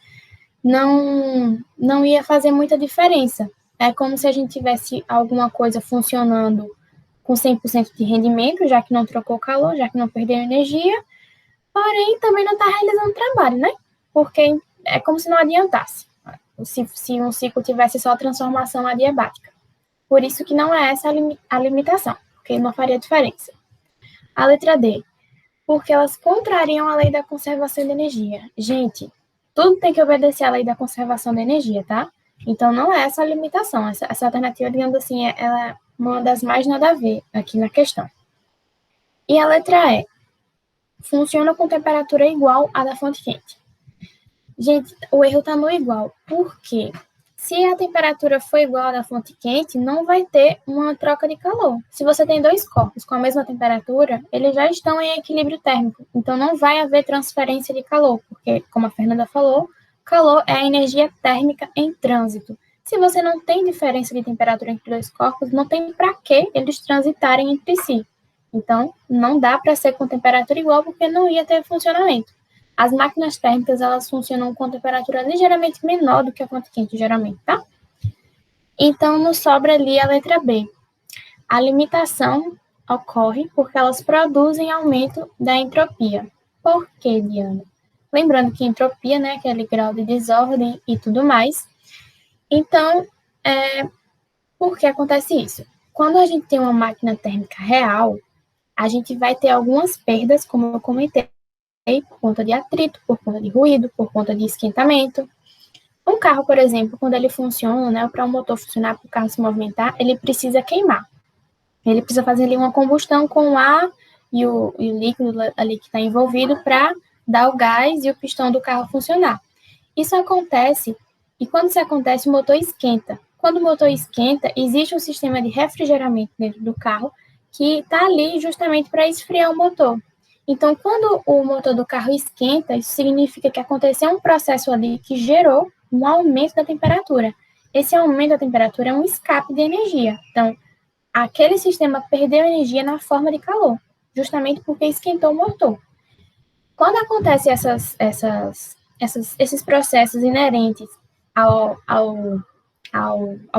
Speaker 1: não ia fazer muita diferença. É como se a gente tivesse alguma coisa funcionando com 100% de rendimento, já que não trocou calor, já que não perdeu energia, porém também não está realizando trabalho, né? Porque é como se não adiantasse, se um ciclo tivesse só transformação adiabática. Por isso que não é essa a limitação, porque não faria diferença. A letra D, porque elas contrariam a lei da conservação de energia. Gente, tudo tem que obedecer à lei da conservação da energia, tá? Então, não é essa a limitação. Essa alternativa, digamos assim, ela é uma das mais nada a ver aqui na questão. E a letra E. Funciona com temperatura igual à da fonte quente. Gente, o erro está no igual. Por quê? Se a temperatura for igual à da fonte quente, não vai ter uma troca de calor. Se você tem dois corpos com a mesma temperatura, eles já estão em equilíbrio térmico. Então, não vai haver transferência de calor, porque, como a Fernanda falou, calor é a energia térmica em trânsito. Se você não tem diferença de temperatura entre dois corpos, não tem para que eles transitarem entre si. Então, não dá para ser com temperatura igual, porque não ia ter funcionamento. As máquinas térmicas, elas funcionam com temperatura ligeiramente menor do que a fonte quente, geralmente, tá? Então, nos sobra ali a letra B. A limitação ocorre porque elas produzem aumento da entropia. Por quê, Diana? Lembrando que entropia, né, aquele grau de desordem e tudo mais. Então, por que acontece isso? Quando a gente tem uma máquina térmica real, a gente vai ter algumas perdas, como eu comentei, por conta de atrito, por conta de ruído, por conta de esquentamento. Um carro, por exemplo, quando ele funciona, né, para o motor funcionar, para o carro se movimentar, ele precisa queimar. Ele precisa fazer ali uma combustão com o ar e o líquido ali que está envolvido para dar o gás e o pistão do carro funcionar. Isso acontece, e quando isso acontece, o motor esquenta. Quando o motor esquenta, existe um sistema de refrigeramento dentro do carro que está ali justamente para esfriar o motor. Então, quando o motor do carro esquenta, isso significa que aconteceu um processo ali que gerou um aumento da temperatura. Esse aumento da temperatura é um escape de energia. Então, aquele sistema perdeu energia na forma de calor, justamente porque esquentou o motor. Quando acontecem esses processos inerentes ao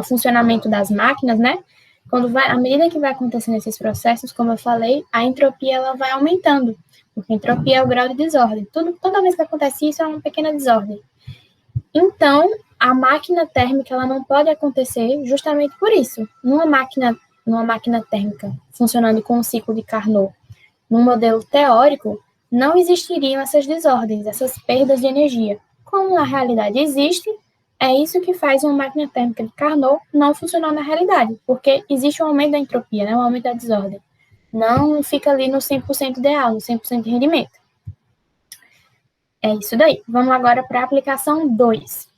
Speaker 1: funcionamento das máquinas, né? À medida que vai acontecendo esses processos, como eu falei, a entropia ela vai aumentando, porque a entropia é o grau de desordem. Toda vez que acontece isso, é uma pequena desordem. Então, a máquina térmica ela não pode acontecer justamente por isso. Numa máquina térmica funcionando com um ciclo de Carnot, num modelo teórico, não existiriam essas desordens, essas perdas de energia. Como na realidade existe, é isso que faz uma máquina térmica de Carnot não funcionar na realidade, porque existe um aumento da entropia, né, um aumento da desordem. Não fica ali no 100% ideal, no 100% de rendimento. É isso daí. Vamos agora para a aplicação 2.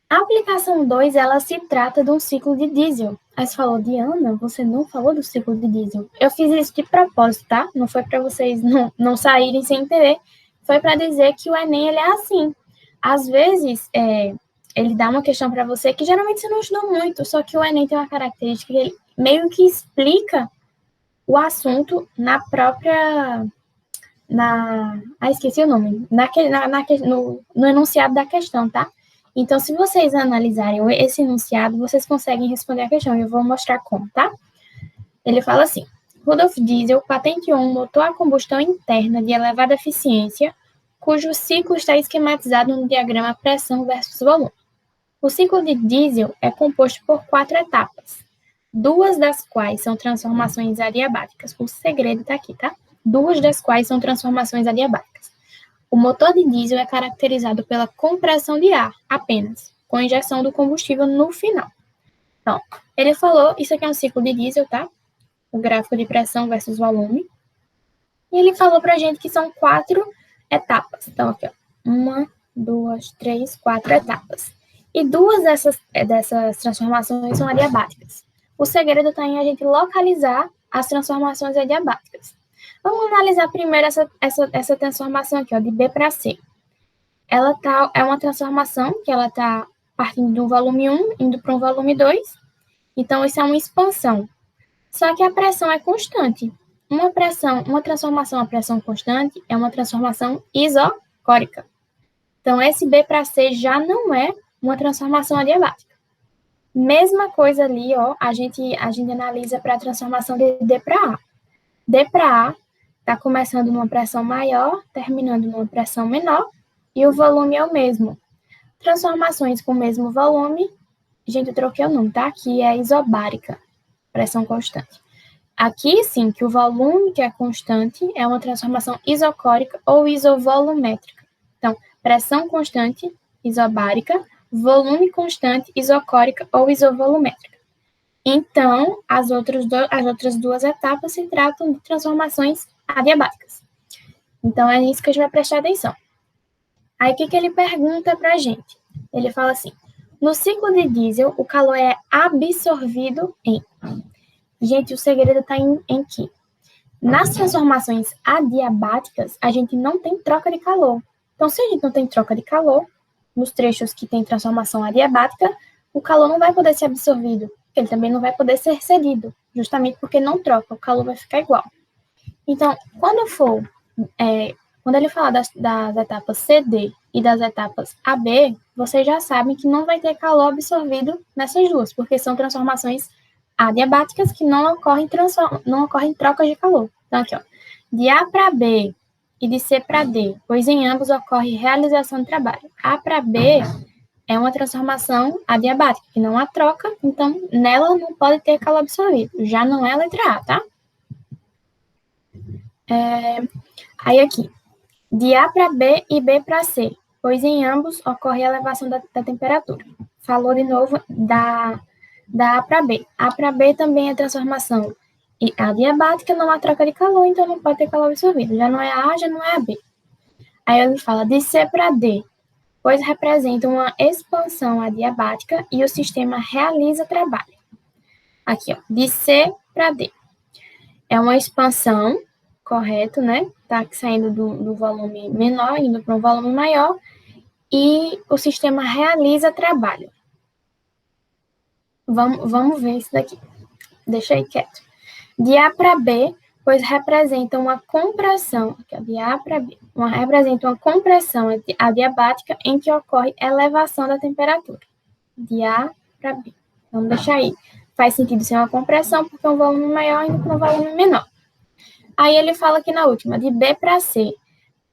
Speaker 1: A aplicação 2, ela se trata de um ciclo de diesel. Aí você falou, Diana, você não falou do ciclo de diesel. Eu fiz isso de propósito, tá? Não foi para vocês não saírem sem entender. Foi para dizer que o Enem, ele é assim. Às vezes, ele dá uma questão para você que geralmente você não estudou muito, só que o Enem tem uma característica que ele meio que explica o assunto esqueci o nome. No enunciado da questão, tá? Então, se vocês analisarem esse enunciado, vocês conseguem responder a questão. E eu vou mostrar como, tá? Ele fala assim: Rudolf Diesel patenteou um motor a combustão interna de elevada eficiência, cujo ciclo está esquematizado no diagrama pressão versus volume. O ciclo de Diesel é composto por 4 etapas, 2 das quais são transformações adiabáticas. O segredo está aqui, tá? 2 das quais são transformações adiabáticas. O motor de diesel é caracterizado pela compressão de ar apenas, com injeção do combustível no final. Então, ele falou, isso aqui é um ciclo de diesel, tá? O gráfico de pressão versus volume. E ele falou pra gente que são 4 etapas. Então, aqui, ó, 1, 2, 3, 4 etapas. E 2 dessas transformações são adiabáticas. O segredo está em a gente localizar as transformações adiabáticas. Vamos analisar primeiro essa transformação aqui, ó, de B para C. Ela é uma transformação que ela está partindo do volume 1, indo para um volume 2. Então, isso é uma expansão. Só que a pressão é constante. Uma transformação a pressão constante é uma transformação isocórica. Então, esse B para C já não é uma transformação adiabática. Mesma coisa ali, ó, a gente analisa para a transformação de D para A. D para A está começando numa pressão maior, terminando numa pressão menor, e o volume é o mesmo. Transformações com o mesmo volume, gente, eu troquei o nome, tá? Aqui é isobárica, pressão constante. Aqui, sim, que o volume que é constante é uma transformação isocórica ou isovolumétrica. Então, pressão constante, isobárica, volume constante, isocórica ou isovolumétrica. Então, as outras duas etapas se tratam de transformações adiabáticas. Então, é nisso que a gente vai prestar atenção. Aí, o que ele pergunta para a gente? Ele fala assim, no ciclo de diesel, o calor é absorvido em... Gente, o segredo está em que? Nas transformações adiabáticas, a gente não tem troca de calor. Então, se a gente não tem troca de calor, nos trechos que tem transformação adiabática, o calor não vai poder ser absorvido, ele também não vai poder ser cedido, justamente porque não troca, o calor vai ficar igual. Então, quando ele falar das etapas CD e das etapas AB, vocês já sabem que não vai ter calor absorvido nessas duas, porque são transformações adiabáticas que não ocorrem trocas de calor. Então, aqui, ó, de A para B e de C para D, pois em ambos ocorre realização de trabalho. A para B é uma transformação adiabática, que não há troca, então nela não pode ter calor absorvido. Já não é a letra A, tá? Aí aqui, de A para B e B para C, pois em ambos ocorre a elevação da temperatura. Falou de novo da A para B. A para B também é transformação adiabática, não há troca de calor, então não pode ter calor absorvido. Já não é a A, já não é a B. Aí ele fala de C para D, pois representa uma expansão adiabática e o sistema realiza trabalho. Aqui, ó, de C para D. É uma expansão, correto, né? Tá saindo do volume menor, indo para um volume maior, e o sistema realiza trabalho. Vamos ver isso daqui. Deixa aí quieto. De A para B, pois representa uma compressão, aqui, ó, de A para B, representa uma compressão adiabática em que ocorre elevação da temperatura. De A para B. Vamos deixar aí. Faz sentido ser uma compressão, porque é um volume maior indo para um volume menor. Aí ele fala aqui na última, de B para C.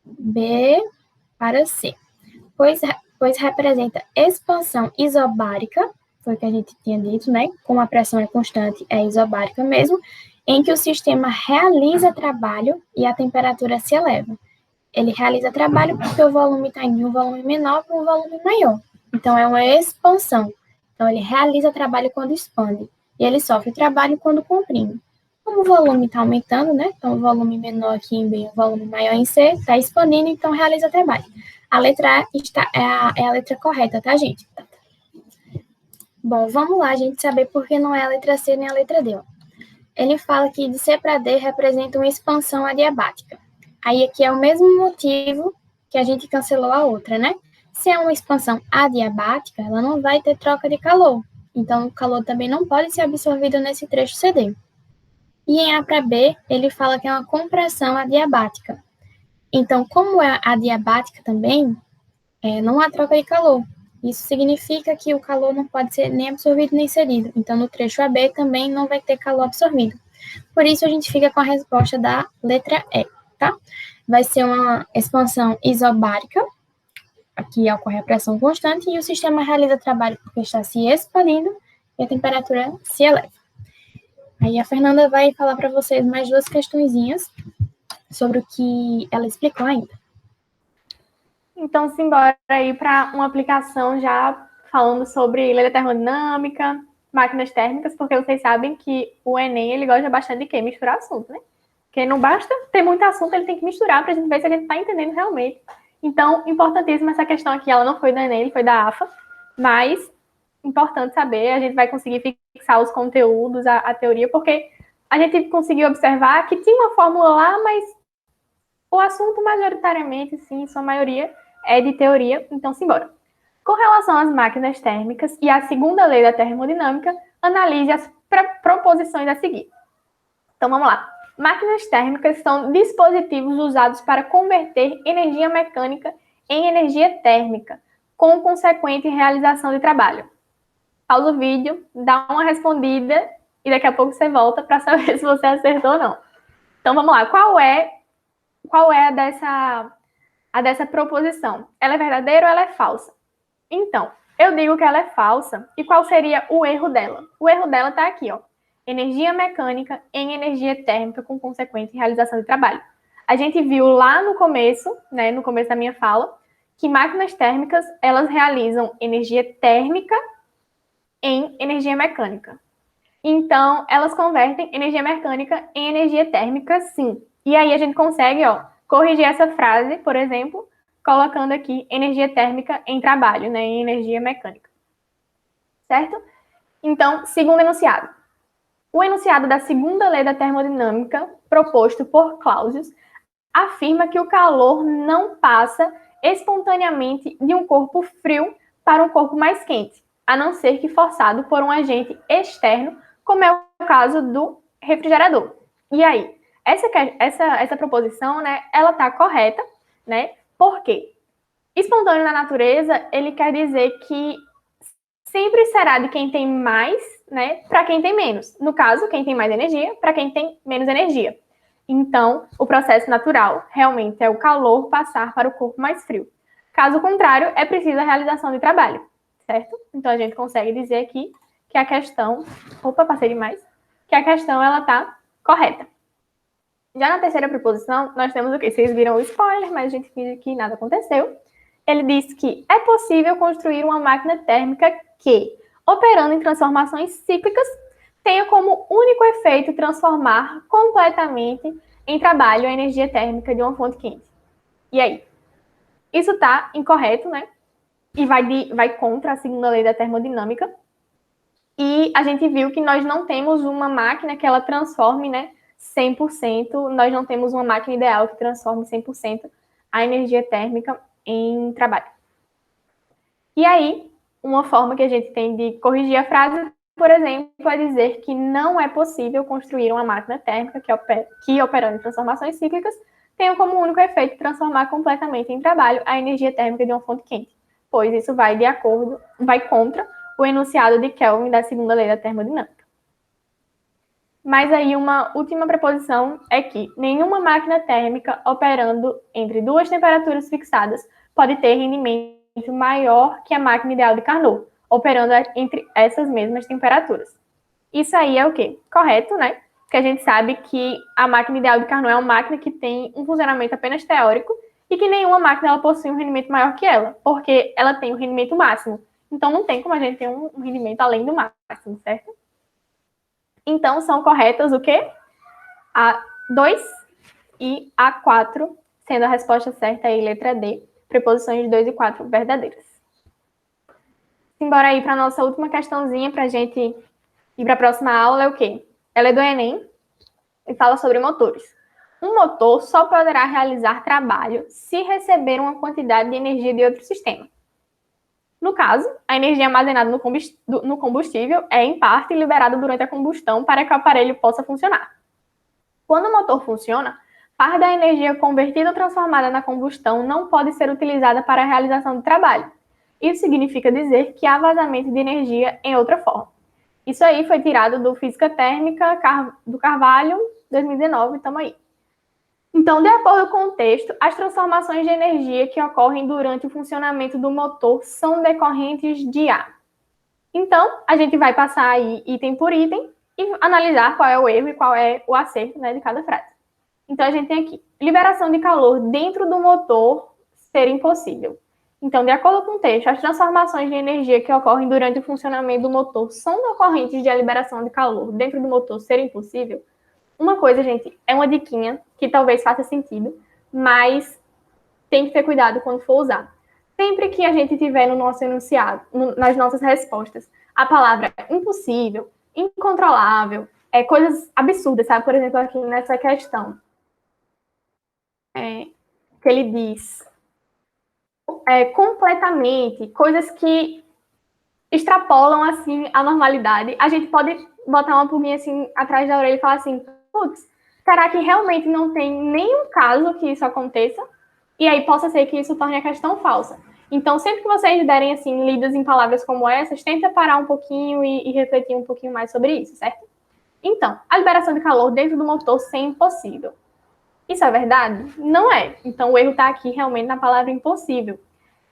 Speaker 1: B para C. Pois representa expansão isobárica, foi o que a gente tinha dito, né? Como a pressão é constante, é isobárica mesmo, em que o sistema realiza trabalho e a temperatura se eleva. Ele realiza trabalho porque o volume está indo de um volume menor para um volume maior. Então, é uma expansão. Então, ele realiza trabalho quando expande. E ele sofre trabalho quando comprime. Como o volume está aumentando, né? Então, o volume menor aqui em B, o volume maior em C, está expandindo, então realiza trabalho. A letra A é a letra correta, tá, gente? Bom, vamos lá, a gente saber por que não é a letra C nem a letra D. Ó. Ele fala que de C para D representa uma expansão adiabática. Aí aqui é o mesmo motivo que a gente cancelou a outra, né? Se é uma expansão adiabática, ela não vai ter troca de calor. Então, o calor também não pode ser absorvido nesse trecho CD. E em A para B, ele fala que é uma compressão adiabática. Então, como é adiabática também, não há troca de calor. Isso significa que o calor não pode ser nem absorvido nem cedido. Então, no trecho AB também não vai ter calor absorvido. Por isso, a gente fica com a resposta da letra E, tá? Vai ser uma expansão isobárica, aqui ocorre a pressão constante, e o sistema realiza trabalho porque está se expandindo e a temperatura se eleva. Aí a Fernanda vai falar para vocês mais duas questõezinhas sobre o que ela explicou ainda.
Speaker 2: Então, simbora aí para uma aplicação já falando sobre lei da termodinâmica, máquinas térmicas, porque vocês sabem que o Enem, ele gosta bastante de quê? Misturar assunto, né? Porque não basta ter muito assunto, ele tem que misturar para a gente ver se a gente está entendendo realmente. Então, importantíssima essa questão aqui, ela não foi do Enem, ele foi da AFA, mas importante saber, a gente vai conseguir fixar os conteúdos, a teoria, porque a gente conseguiu observar que tinha uma fórmula lá, mas o assunto majoritariamente, sim, em sua maioria, é de teoria, então simbora. Com relação às máquinas térmicas e à segunda lei da termodinâmica, analise as proposições a seguir. Então vamos lá. Máquinas térmicas são dispositivos usados para converter energia mecânica em energia térmica, com consequente realização de trabalho. Pausa o vídeo, dá uma respondida e daqui a pouco você volta para saber se você acertou ou não. Então vamos lá. Qual é a dessa proposição? Ela é verdadeira ou ela é falsa? Então, eu digo que ela é falsa. E qual seria o erro dela? O erro dela está aqui, ó. Energia mecânica em energia térmica com consequente realização de trabalho. A gente viu lá no começo, né, no começo da minha fala, que máquinas térmicas, elas realizam energia térmica em energia mecânica. Então, elas convertem energia mecânica em energia térmica, sim. E aí a gente consegue, corrigir essa frase, por exemplo, colocando aqui energia térmica em trabalho, né, em energia mecânica. Certo? Então, segundo enunciado. O enunciado da segunda lei da termodinâmica, proposto por Clausius, afirma que o calor não passa espontaneamente de um corpo frio para um corpo mais quente, a não ser que forçado por um agente externo, como é o caso do refrigerador. E aí, essa proposição, né, ela está correta, né? Por quê? Espontâneo na natureza, ele quer dizer que sempre será de quem tem mais, né, para quem tem menos. No caso, quem tem mais energia para quem tem menos energia. Então, o processo natural realmente é o calor passar para o corpo mais frio. Caso contrário, é preciso a realização de trabalho, certo? Então, a gente consegue dizer aqui que a questão... Opa, passei demais. Que a questão, ela está correta. Já na terceira proposição, nós temos o quê? Vocês viram o spoiler, mas a gente finge que nada aconteceu. Ele diz que é possível construir uma máquina térmica que, operando em transformações cíclicas, tenha como único efeito transformar completamente em trabalho a energia térmica de uma fonte quente. E aí? Isso está incorreto, né? E vai contra a segunda lei da termodinâmica. E a gente viu que nós não temos uma máquina que ela transforme, né, 100%, nós não temos uma máquina ideal que transforme 100% a energia térmica em trabalho. E aí, uma forma que a gente tem de corrigir a frase, por exemplo, é dizer que não é possível construir uma máquina térmica que operando em transformações cíclicas, tenha como único efeito transformar completamente em trabalho a energia térmica de uma fonte quente, pois isso vai contra o enunciado de Kelvin da segunda lei da termodinâmica. Mas aí uma última preposição é que nenhuma máquina térmica operando entre duas temperaturas fixadas pode ter rendimento maior que a máquina ideal de Carnot, operando entre essas mesmas temperaturas. Isso aí é o quê? Correto, né? Porque a gente sabe que a máquina ideal de Carnot é uma máquina que tem um funcionamento apenas teórico e que nenhuma máquina ela possui um rendimento maior que ela, porque ela tem o rendimento máximo. Então não tem como a gente ter um rendimento além do máximo, certo? Então são corretas o quê? A2 e A4, sendo a resposta certa aí, letra D, preposições 2 e 4 verdadeiras. Simbora aí para a nossa última questãozinha para a gente ir para a próxima aula, é o quê? Ela é do Enem e fala sobre motores. Um motor só poderá realizar trabalho se receber uma quantidade de energia de outro sistema. No caso, a energia armazenada no combustível é, em parte, liberada durante a combustão para que o aparelho possa funcionar. Quando o motor funciona, parte da energia convertida ou transformada na combustão não pode ser utilizada para a realização do trabalho. Isso significa dizer que há vazamento de energia em outra forma. Isso aí foi tirado do Física Térmica do Carvalho, 2019, estamos aí. Então, de acordo com o texto, as transformações de energia que ocorrem durante o funcionamento do motor são decorrentes de A. Então, a gente vai passar aí item por item e analisar qual é o erro e qual é o acerto, né, de cada frase. Então, a gente tem aqui, liberação de calor dentro do motor ser impossível. Então, de acordo com o texto, as transformações de energia que ocorrem durante o funcionamento do motor são decorrentes de a liberação de calor dentro do motor ser impossível. Uma coisa, gente, é uma diquinha que talvez faça sentido, mas tem que ter cuidado quando for usar. Sempre que a gente tiver no nosso enunciado, nas nossas respostas, a palavra impossível, incontrolável, coisas absurdas, sabe? Por exemplo, aqui nessa questão, que ele diz completamente, coisas que extrapolam, assim, a normalidade, a gente pode botar uma pulguinha, assim, atrás da orelha e falar assim, putz, será que realmente não tem nenhum caso que isso aconteça? E aí possa ser que isso torne a questão falsa. Então, sempre que vocês derem, assim, lidas em palavras como essas, tenta parar um pouquinho e refletir um pouquinho mais sobre isso, certo? Então, a liberação de calor dentro do motor ser impossível. Isso é verdade? Não é. Então, o erro está aqui realmente na palavra impossível.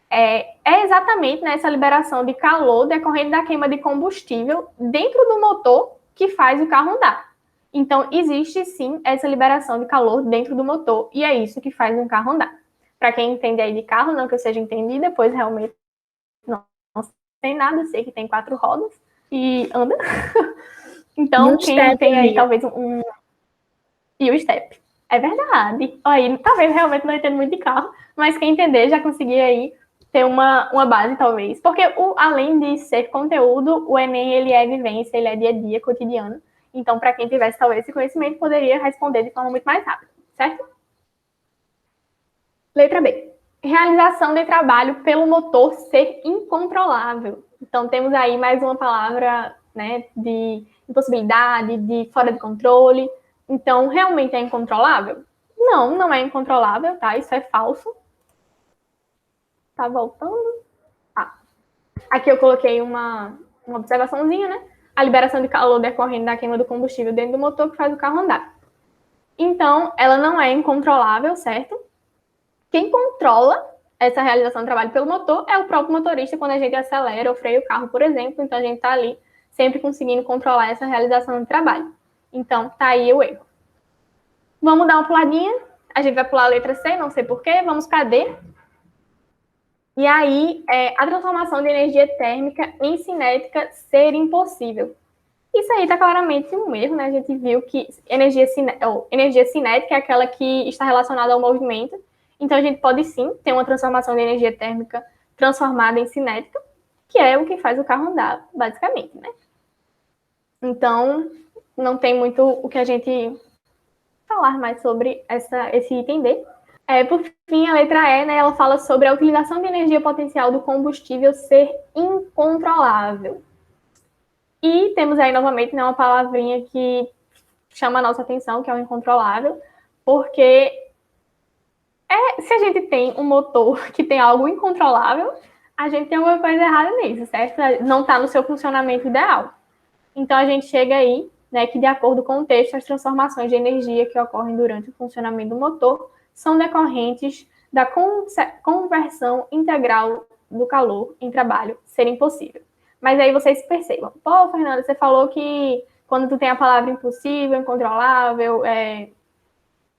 Speaker 2: É exatamente nessa liberação de calor decorrente da queima de combustível dentro do motor que faz o carro andar. Então, existe sim essa liberação de calor dentro do motor e é isso que faz um carro andar. Para quem entende aí de carro, não que eu seja entendida, pois realmente não sei nada, sei que tem 4 rodas e anda. Então, quem tem aí talvez um... E o step. É verdade. Aí, talvez realmente não entendo muito de carro, mas quem entender já conseguir aí ter uma base, talvez. Porque, além de ser conteúdo, o Enem, ele é vivência, ele é dia a dia, cotidiano. Então, para quem tivesse, talvez, esse conhecimento, poderia responder de forma muito mais rápida, certo? Letra B. Realização de trabalho pelo motor ser incontrolável. Então, temos aí mais uma palavra, né, de impossibilidade, de fora de controle. Então, realmente é incontrolável? Não, não é incontrolável, tá? Isso é falso. Tá voltando? Ah. Aqui eu coloquei uma observaçãozinha, né? A liberação de calor decorrente da queima do combustível dentro do motor que faz o carro andar. Então, ela não é incontrolável, certo? Quem controla essa realização do trabalho pelo motor é o próprio motorista quando a gente acelera ou freia o carro, por exemplo. Então, a gente está ali sempre conseguindo controlar essa realização do trabalho. Então, tá aí o erro. Vamos dar uma puladinha. A gente vai pular a letra C, não sei porquê. Vamos para D. E aí, a transformação de energia térmica em cinética ser impossível. Isso aí está claramente um erro, né? A gente viu que energia cinética é aquela que está relacionada ao movimento. Então, a gente pode sim ter uma transformação de energia térmica transformada em cinética, que é o que faz o carro andar, basicamente, né? Então, não tem muito o que a gente falar mais sobre esse item D. Por fim, a letra E, né, ela fala sobre a utilização de energia potencial do combustível ser incontrolável. E temos aí, novamente, né, uma palavrinha que chama a nossa atenção, que é o incontrolável, porque se a gente tem um motor que tem algo incontrolável, a gente tem alguma coisa errada nisso, certo? Não está no seu funcionamento ideal. Então, a gente chega aí, né, que de acordo com o texto, as transformações de energia que ocorrem durante o funcionamento do motor são decorrentes da conversão integral do calor em trabalho ser impossível. Mas aí vocês percebam. Pô, Fernanda, você falou que quando tu tem a palavra impossível, incontrolável,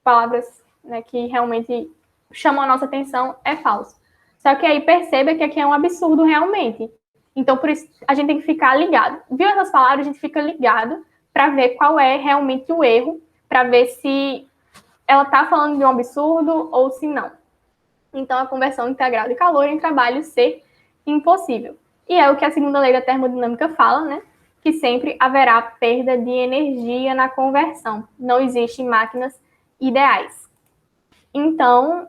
Speaker 2: palavras, né, que realmente chamam a nossa atenção, é falso. Só que aí perceba que aqui é um absurdo realmente. Então, por isso, a gente tem que ficar ligado. Viu essas palavras, a gente fica ligado para ver qual é realmente o erro, para ver se ela está falando de um absurdo ou se não. Então, a conversão integral de calor em trabalho ser impossível. E é o que a segunda lei da termodinâmica fala, né? Que sempre haverá perda de energia na conversão. Não existem máquinas ideais. Então,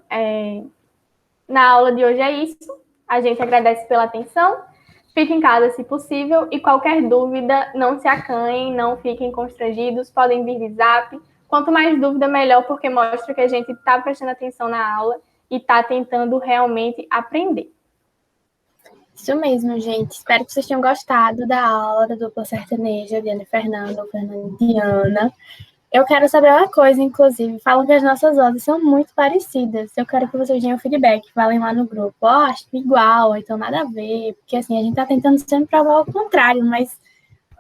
Speaker 2: na aula de hoje é isso. A gente agradece pela atenção. Fique em casa se possível e qualquer dúvida, não se acanhem, não fiquem constrangidos, podem vir de zap. Quanto mais dúvida, melhor, porque mostra que a gente está prestando atenção na aula e está tentando realmente aprender.
Speaker 1: Isso mesmo, gente. Espero que vocês tenham gostado da aula da dupla sertaneja, Diana e Fernanda, ou Fernanda e Diana. Eu quero saber uma coisa, inclusive. Falam que as nossas vozes são muito parecidas. Eu quero que vocês deem um feedback, falem lá no grupo. Acho igual, então nada a ver. Porque assim, a gente tá tentando sempre provar o contrário, mas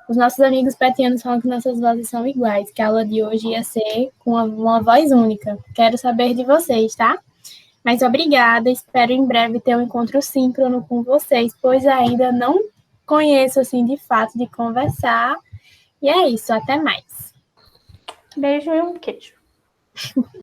Speaker 1: os nossos amigos petianos falam que nossas vozes são iguais, que a aula de hoje ia ser com uma voz única. Quero saber de vocês, tá? Mas obrigada, espero em breve ter um encontro síncrono com vocês, pois ainda não conheço, assim, de fato, de conversar. E é isso, até mais.
Speaker 2: Beijo e um queijo.